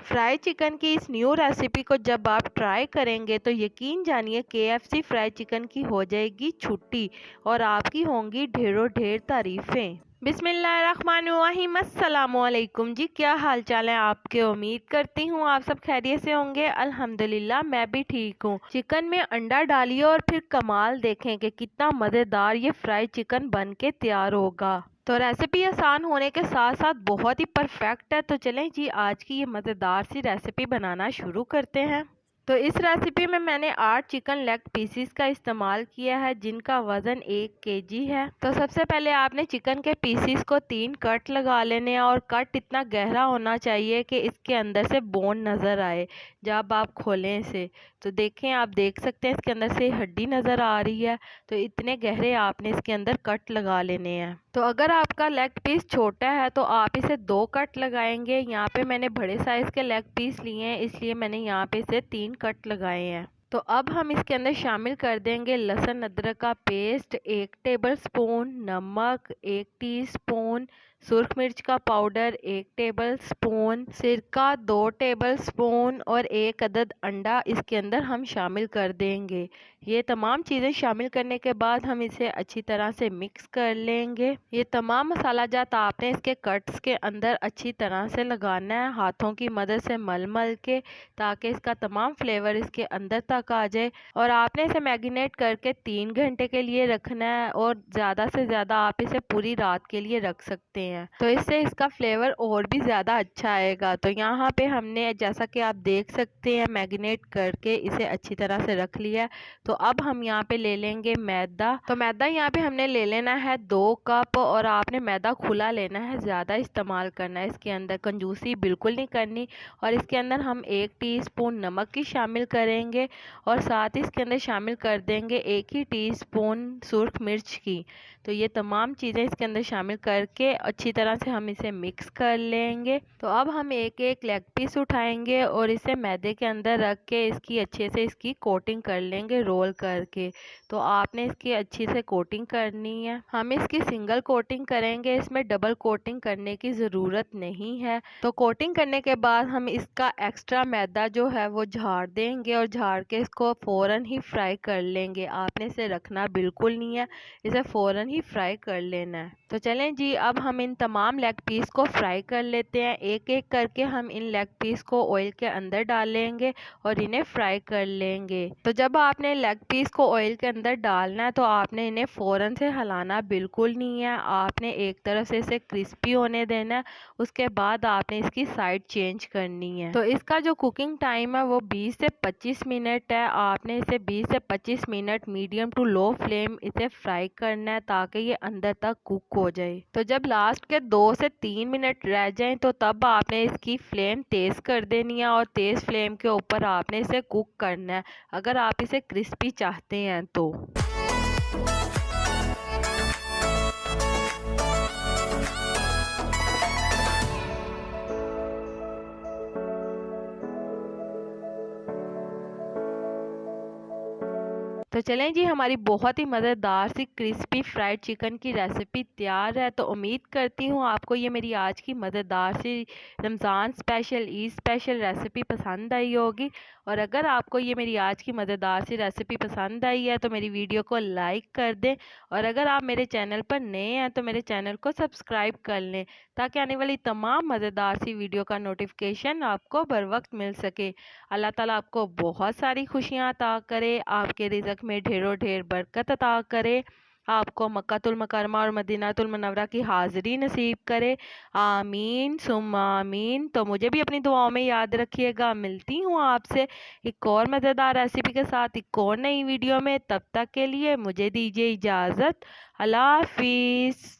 Fry chicken की इस new recipe को जब आप ट्राई करेंगे तो यकीन जानिए केएफसी फ्राई चिकन की हो जाएगी छुट्टी और आपकी होंगी ढेरों ढेर तारीफें। बिस्मिल्लाहिर्रहमानिर्रहीम, अस्सलामुअलैकुम जी। क्या हाल चाल है आपके? उम्मीद करती हूँ आप सब खैरियत से होंगे। अल्हम्दुलिल्लाह मैं भी ठीक हूँ। चिकन में अंडा डालिए और फिर कमाल देखें कि कितना मज़ेदार ये फ्राई चिकन बन के तैयार होगा। तो रेसिपी आसान होने के साथ साथ बहुत ही परफेक्ट है। तो चलें जी, आज की ये मज़ेदार सी रेसिपी बनाना शुरू करते हैं। तो इस रेसिपी में मैंने 8 चिकन लेग पीसीस का इस्तेमाल किया है जिनका वज़न 1 केजी है। तो सबसे पहले आपने चिकन के पीसीस को 3 कट लगा लेने हैं और कट इतना गहरा होना चाहिए कि इसके अंदर से बोन नज़र आए जब आप खोलें इसे। तो देखें, आप देख सकते हैं इसके अंदर से हड्डी नज़र आ रही है। तो इतने गहरे आपने इसके अंदर कट लगा लेने हैं। तो अगर आपका लेग पीस छोटा है तो आप इसे 2 कट लगाएंगे। यहाँ पे मैंने बड़े साइज़ के लेग पीस लिए हैं, इसलिए मैंने यहाँ पे इसे 3 कट लगाए हैं। तो अब हम इसके अंदर शामिल कर देंगे लहसुन अदरक का पेस्ट 1 टेबलस्पून, नमक 1 टीस्पून, सुर्ख मिर्च का पाउडर 1 टेबलस्पून, सिरका 2 टेबलस्पून और 1 अदद अंडा इसके अंदर हम शामिल कर देंगे। ये तमाम चीज़ें शामिल करने के बाद हम इसे अच्छी तरह से मिक्स कर लेंगे। ये तमाम मसाला जात आपने इसके कट्स के अंदर अच्छी तरह से लगाना है, हाथों की मदद से मल मल के, ताकि इसका तमाम फ्लेवर इसके अंदर तक आ जाए। और आपने इसे मैरिनेट करके 3 घंटे के लिए रखना है और ज़्यादा से ज़्यादा आप इसे पूरी रात के लिए रख सकते हैं। तो इससे इसका फ्लेवर और भी ज़्यादा अच्छा आएगा। तो यहाँ पे हमने, जैसा कि आप देख सकते हैं, मैरिनेट करके इसे अच्छी तरह से रख लिया है। तो अब हम यहाँ पे ले लेंगे मैदा। तो मैदा यहाँ पे हमने ले लेना है 2 कप और आपने मैदा खुला लेना है, ज़्यादा इस्तेमाल करना है, इसके अंदर कंजूसी बिल्कुल नहीं करनी। और इसके अंदर हम 1 टीस्पून नमक की शामिल करेंगे और साथ ही इसके अंदर शामिल कर देंगे 1 ही टीस्पून सुर्ख मिर्च की। तो ये तमाम चीज़ें इसके अंदर शामिल करके अच्छी तरह से हम इसे मिक्स कर लेंगे। तो अब हम एक एक लेग पीस उठाएंगे और इसे मैदे के अंदर रख के इसकी अच्छे से इसकी कोटिंग कर लेंगे रोल करके। तो आपने इसकी अच्छी से कोटिंग करनी है। हम इसकी सिंगल कोटिंग करेंगे, इसमें डबल कोटिंग करने की ज़रूरत नहीं है। तो कोटिंग करने के बाद हम इसका एक्स्ट्रा मैदा जो है वो झाड़ देंगे और झाड़ के इसको फ़ौरन ही फ्राई कर लेंगे। आपने इसे रखना बिल्कुल नहीं है, इसे फ़ौरन ही फ्राई कर लेना है। तो चलें जी, अब हम इन तमाम लेग पीस को फ्राई कर लेते हैं। एक एक करके हम इन लेग पीस को ऑयल के अंदर डालेंगे और इन्हें फ्राई कर लेंगे। तो जब आपने लेग पीस को ऑयल के अंदर डालना है तो आपने इन्हें फ़ौरन से हिलाना बिल्कुल नहीं है। आपने एक तरफ से इसे क्रिस्पी होने देना है, उसके बाद आपने इसकी साइड चेंज करनी है। तो इसका जो कुकिंग टाइम है वो 20 से 25 मिनट है। आपने इसे 20 से 25 minute medium to low flame इसे फ्राई करना है ताकि ये अंदर तक कुक हो जाए। तो जब लास्ट के 2 से 3 मिनट रह जाएं तो तब आपने इसकी फ्लेम तेज़ कर देनी है और तेज़ फ्लेम के ऊपर आपने इसे कुक करना है, अगर आप इसे क्रिस्पी चाहते हैं तो। तो चलें जी, हमारी बहुत ही मज़ेदार सी क्रिस्पी फ्राइड चिकन की रेसिपी तैयार है। तो उम्मीद करती हूँ आपको ये मेरी आज की मज़ेदार सी Ramzan special, Eid special recipe पसंद आई होगी। और अगर आपको ये मेरी आज की मज़ेदार सी रेसिपी पसंद आई है तो मेरी वीडियो को लाइक कर दें और अगर आप मेरे चैनल पर नए हैं तो मेरे चैनल को सब्सक्राइब कर लें ताकि आने वाली तमाम मज़ेदार सी वीडियो का नोटिफिकेशन आपको बर वक्त मिल सके। अल्लाह ताला आपको बहुत सारी खुशियाँ अता करे, आपके रिज़्क़ में ढेरों ढेर बरकत अता करे, आपको मक्कातुल मुकर्रमा और मदीनातुल मुनव्वरा की हाज़िरी नसीब करे। आमीन सुम्मा आमीन। तो मुझे भी अपनी दुआओं में याद रखिएगा। मिलती हूँ आपसे एक और मज़ेदार रेसिपी के साथ एक और नई वीडियो में। तब तक के लिए मुझे दीजिए इजाज़त। अल्लाह हाफिज़।